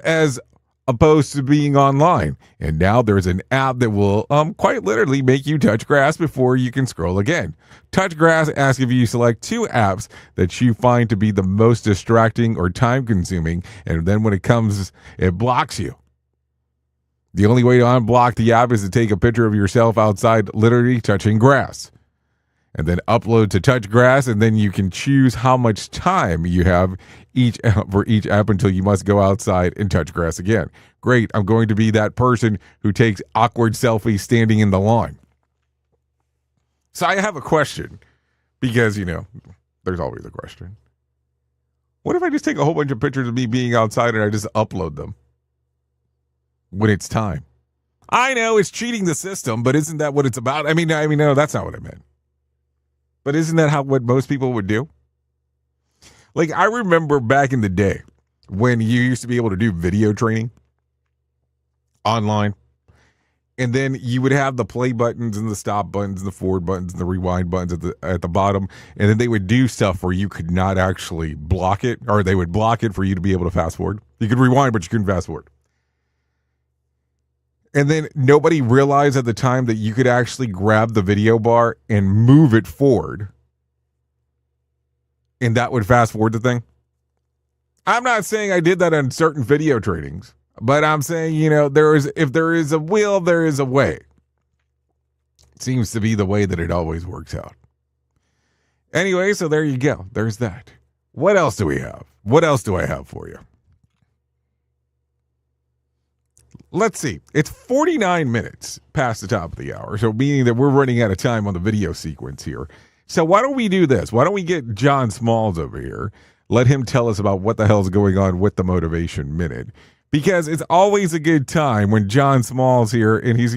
as opposed to being online. And now there's an app that will quite literally make you touch grass before you can scroll again. Touch Grass asks if you select 2 apps that you find to be the most distracting or time consuming, and then when it comes, it blocks you. The only way to unblock the app is to take a picture of yourself outside literally touching grass, and then upload to Touch Grass, and then you can choose how much time you have for each app until you must go outside and touch grass again. Great, I'm going to be that person who takes awkward selfies standing in the lawn. So I have a question, because, there's always a question. What if I just take a whole bunch of pictures of me being outside and I just upload them when it's time? I know it's cheating the system, but isn't that what it's about? I mean, no, that's not what I meant. But isn't that what most people would do? Like, I remember back in the day when you used to be able to do video training online. And then you would have the play buttons and the stop buttons and the forward buttons and the rewind buttons at the bottom. And then they would do stuff where you could not actually block it, or they would block it for you to be able to fast forward. You could rewind, but you couldn't fast forward. And then nobody realized at the time that you could actually grab the video bar and move it forward. And that would fast forward the thing. I'm not saying I did that on certain video trainings, but I'm saying, if there is a will, there is a way. It seems to be the way that it always works out. Anyway, so there you go. There's that. What else do we have? What else do I have for you? let's see. It's 49 minutes past the top of the hour, so meaning that we're running out of time on the video sequence here. So why don't we do this? Why don't we get John Smalls over here? Let him tell us about what the hell's going on with the Motivation Minute. Because it's always a good time when John Smalls here and he's,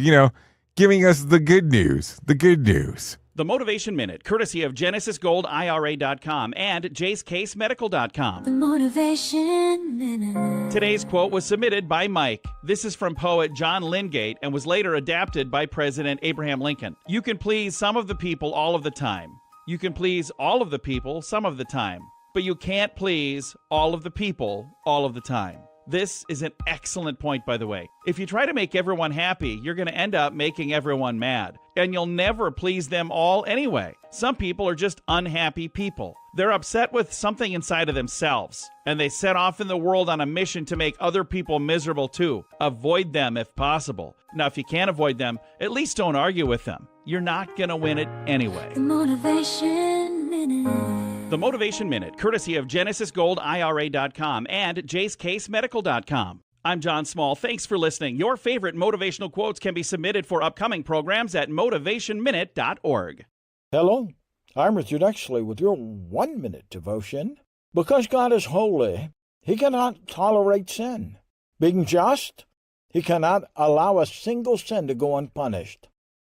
giving us the good news. The good news. The Motivation Minute, courtesy of GenesisGoldIRA.com and JaceCaseMedical.com. The Motivation Minute. Today's quote was submitted by Mike. This is from poet John Lingate and was later adapted by President Abraham Lincoln. You can please some of the people all of the time. You can please all of the people some of the time. But you can't please all of the people all of the time. This is an excellent point, by the way. If you try to make everyone happy, you're going to end up making everyone mad. And you'll never please them all anyway. Some people are just unhappy people. They're upset with something inside of themselves. And they set off in the world on a mission to make other people miserable too. Avoid them if possible. Now, if you can't avoid them, at least don't argue with them. You're not going to win it anyway. The Motivation Minute. The Motivation Minute, courtesy of GenesisGoldIRA.com and JaceCaseMedical.com. I'm John Small. Thanks for listening. Your favorite motivational quotes can be submitted for upcoming programs at motivationminute.org. Hello, I'm Richard Exley with your 1-minute devotion. Because God is holy, He cannot tolerate sin. Being just, He cannot allow a single sin to go unpunished.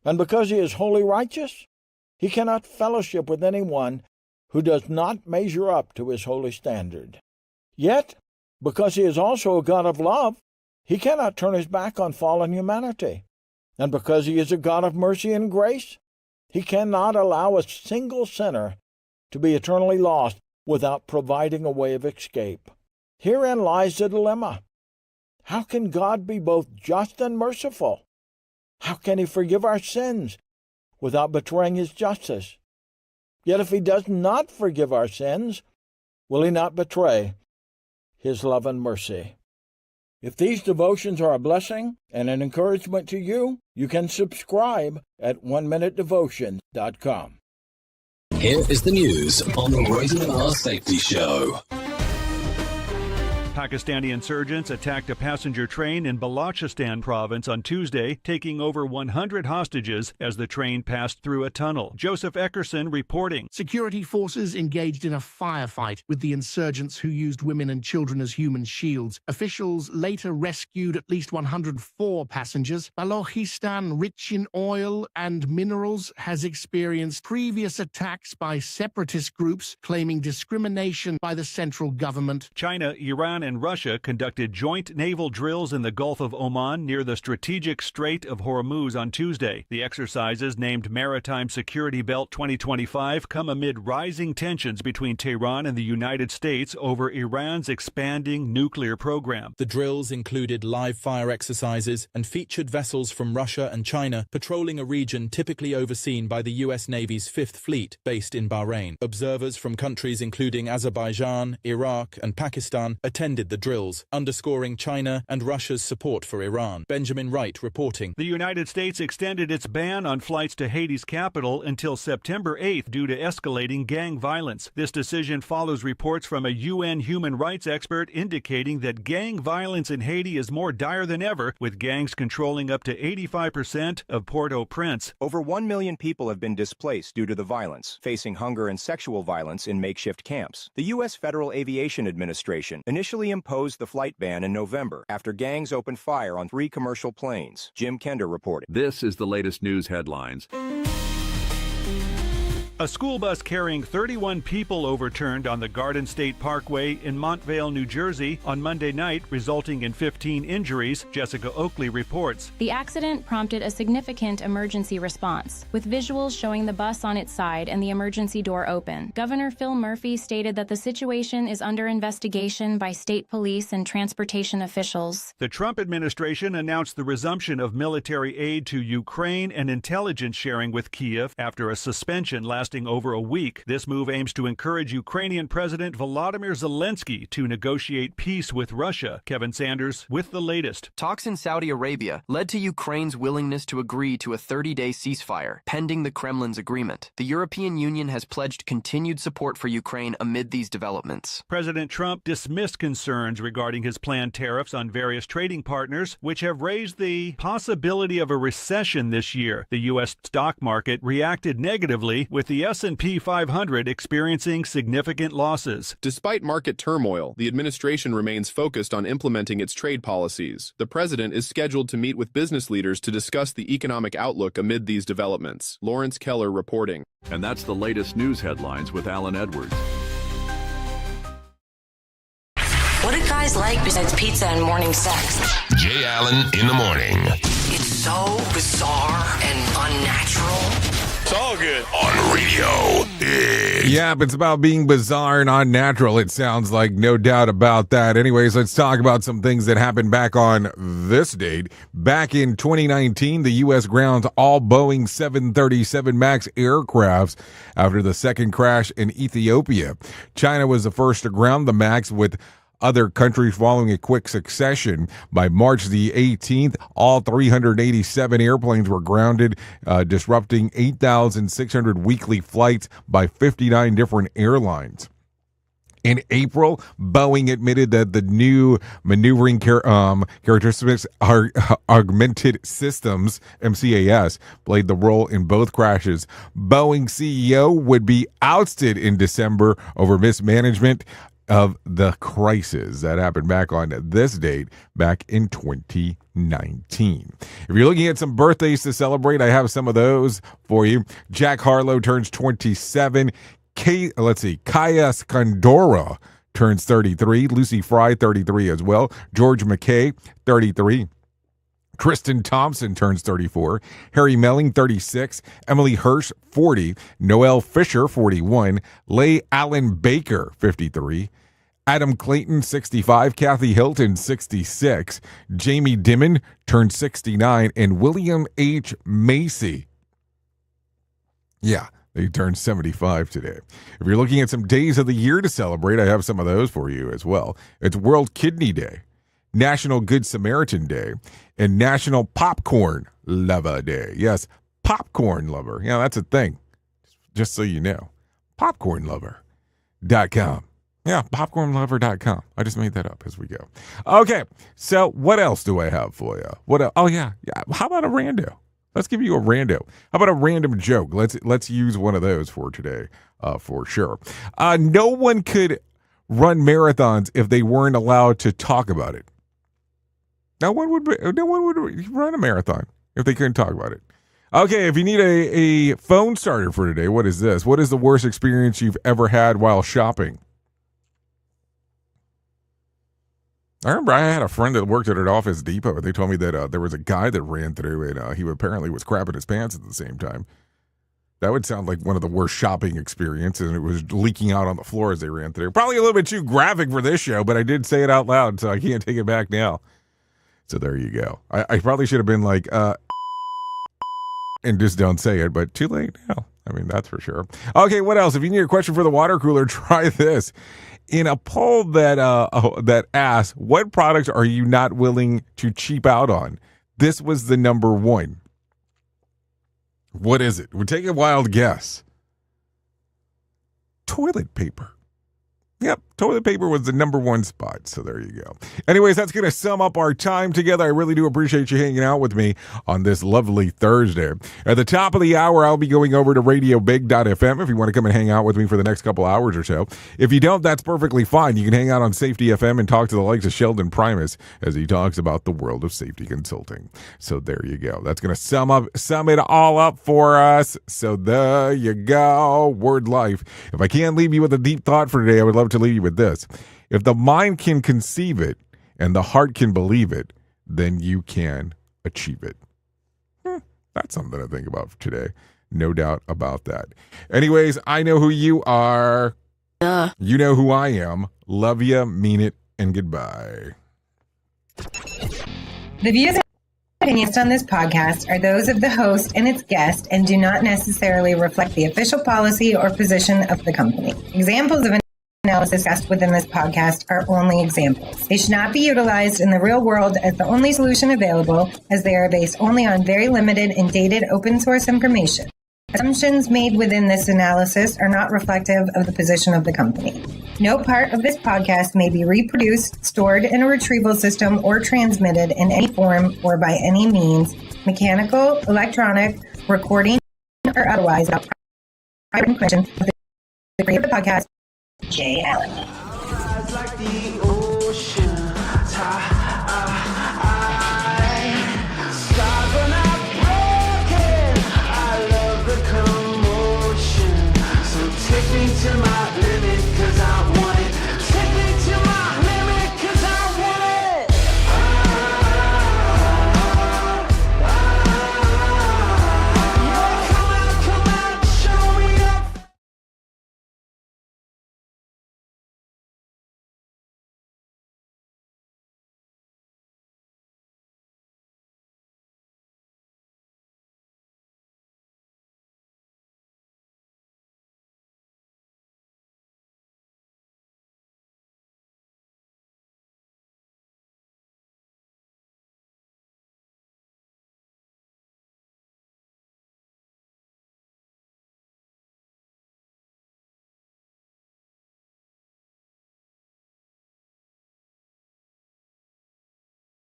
And because He is wholly righteous, He cannot fellowship with anyone who does not measure up to His holy standard. Yet, because He is also a God of love, He cannot turn His back on fallen humanity. And because He is a God of mercy and grace, He cannot allow a single sinner to be eternally lost without providing a way of escape. Herein lies the dilemma. How can God be both just and merciful? How can He forgive our sins without betraying His justice? Yet if He does not forgive our sins, will He not betray His love and mercy? If these devotions are a blessing and an encouragement to you, you can subscribe at oneminutedevotion.com. Here is the news on the Rated R Safety Show. Pakistani insurgents attacked a passenger train in Balochistan province on Tuesday, taking over 100 hostages as the train passed through a tunnel. Joseph Eckerson reporting. Security forces engaged in a firefight with the insurgents who used women and children as human shields. Officials later rescued at least 104 passengers. Balochistan, rich in oil and minerals, has experienced previous attacks by separatist groups claiming discrimination by the central government. China, Iran, and Russia conducted joint naval drills in the Gulf of Oman near the strategic Strait of Hormuz on Tuesday. The exercises, named Maritime Security Belt 2025, come amid rising tensions between Tehran and the United States over Iran's expanding nuclear program. The drills included live fire exercises and featured vessels from Russia and China patrolling a region typically overseen by the U.S. Navy's 5th Fleet, based in Bahrain. Observers from countries including Azerbaijan, Iraq, and Pakistan attended the drills, underscoring China and Russia's support for Iran. Benjamin Wright reporting. The United States extended its ban on flights to Haiti's capital until September 8th due to escalating gang violence. This decision follows reports from a UN human rights expert indicating that gang violence in Haiti is more dire than ever, with gangs controlling up to 85% of Port-au-Prince. Over 1 million people have been displaced due to the violence, facing hunger and sexual violence in makeshift camps. The U.S. Federal Aviation Administration initially imposed the flight ban in November after gangs opened fire on 3 commercial planes. Jim Kender reported. This is the latest news headlines. A school bus carrying 31 people overturned on the Garden State Parkway in Montvale, New Jersey on Monday night, resulting in 15 injuries, Jessica Oakley reports. The accident prompted a significant emergency response, with visuals showing the bus on its side and the emergency door open. Governor Phil Murphy stated that the situation is under investigation by state police and transportation officials. The Trump administration announced the resumption of military aid to Ukraine and intelligence sharing with Kyiv after a suspension last lasting over a week. This move aims to encourage Ukrainian President Volodymyr Zelensky to negotiate peace with Russia. Kevin Sanders with the latest. Talks in Saudi Arabia led to Ukraine's willingness to agree to a 30-day ceasefire, pending the Kremlin's agreement. The European Union has pledged continued support for Ukraine amid these developments. President Trump dismissed concerns regarding his planned tariffs on various trading partners, which have raised the possibility of a recession this year. The U.S. stock market reacted negatively, with the S&P 500 experiencing significant losses. Despite market turmoil, the administration remains focused on implementing its trade policies. The president is scheduled to meet with business leaders to discuss the economic outlook amid these developments. Lawrence Keller reporting. And that's the latest news headlines with Alan Edwards. What do guys like besides pizza and morning sex? Jay Allen in the morning. It's so bizarre and unnatural. It's all good. On radio. Yeah, it's about being bizarre and unnatural. It sounds like, no doubt about that. Anyways, let's talk about some things that happened back on this date. Back in 2019, the U.S. grounds all Boeing 737 MAX aircrafts after the second crash in Ethiopia. China was the first to ground the MAX, with other countries following a quick succession. By March the 18th, all 387 airplanes were grounded, disrupting 8,600 weekly flights by 59 different airlines. In April, Boeing admitted that the new maneuvering characteristics augmented systems, MCAS, played the role in both crashes. Boeing CEO would be ousted in December over mismanagement of the crisis. That happened back on this date, back in 2019. If you're looking at some birthdays to celebrate, I have some of those for you. Jack Harlow turns 27. Kaya Scandora turns 33. Lucy Fry, 33 as well. George McKay, 33. Tristan Thompson turns 34. Harry Melling, 36. Emily Hirsch, 40. Noel Fisher, 41. Leigh Allen Baker, 53. Adam Clayton, 65. Kathy Hilton, 66. Jamie Dimon turned 69. And William H. Macy. Yeah, they turned 75 today. If you're looking at some days of the year to celebrate, I have some of those for you as well. It's World Kidney Day, National Good Samaritan Day, and National Popcorn Lover Day. Yes, popcorn lover. Yeah, that's a thing. Just so you know. Popcornlover.com. Yeah, popcornlover.com. I just made that up as we go. Okay, so what else do I have for you? What else? Oh, yeah. How about a rando? Let's give you a rando. How about a random joke? Let's use one of those for today, for sure. No one could run marathons if they weren't allowed to talk about it. No one would run a marathon if they couldn't talk about it. Okay, if you need a phone starter for today, what is this? What is the worst experience you've ever had while shopping? I remember I had a friend that worked at an Office Depot. They told me that there was a guy that ran through and he apparently was crapping his pants at the same time. That would sound like one of the worst shopping experiences, and it was leaking out on the floor as they ran through. Probably a little bit too graphic for this show, but I did say it out loud, so I can't take it back now. So there you go. I probably should have been like, and just don't say it, but too late now. I mean, that's for sure. Okay, what else? If you need a question for the water cooler, try this. In a poll that asked, what products are you not willing to cheap out on? This was the number one. What is it? We'll take a wild guess. Toilet paper. Yep, toilet paper was the number one spot, so there you go. Anyways, that's going to sum up our time together. I really do appreciate you hanging out with me on this lovely Thursday. At the top of the hour, I'll be going over to radiobig.fm if you want to come and hang out with me for the next couple hours or so. If you don't, that's perfectly fine. You can hang out on Safety FM and talk to the likes of Sheldon Primus as he talks about the world of safety consulting. So there you go. That's going to sum it all up for us. So there you go. Word life. If I can't leave you with a deep thought for today, I would love to leave you with this. If the mind can conceive it and the heart can believe it, then you can achieve it. That's something to think about for today. No doubt about that. Anyways, I know who you are. You know who I am. Love you, mean it, and goodbye. The views Opinions on this podcast are those of the host and its guest and do not necessarily reflect the official policy or position of the company. Examples of analysis discussed within this podcast are only examples. They should not be utilized in the real world as the only solution available, as they are based only on very limited and dated open source information. Assumptions made within this analysis are not reflective of the position of the company. No part of this podcast may be reproduced, stored in a retrieval system, or transmitted in any form or by any means, mechanical, electronic, recording, or otherwise, without prior permission of the creator of the podcast, Jay Allen.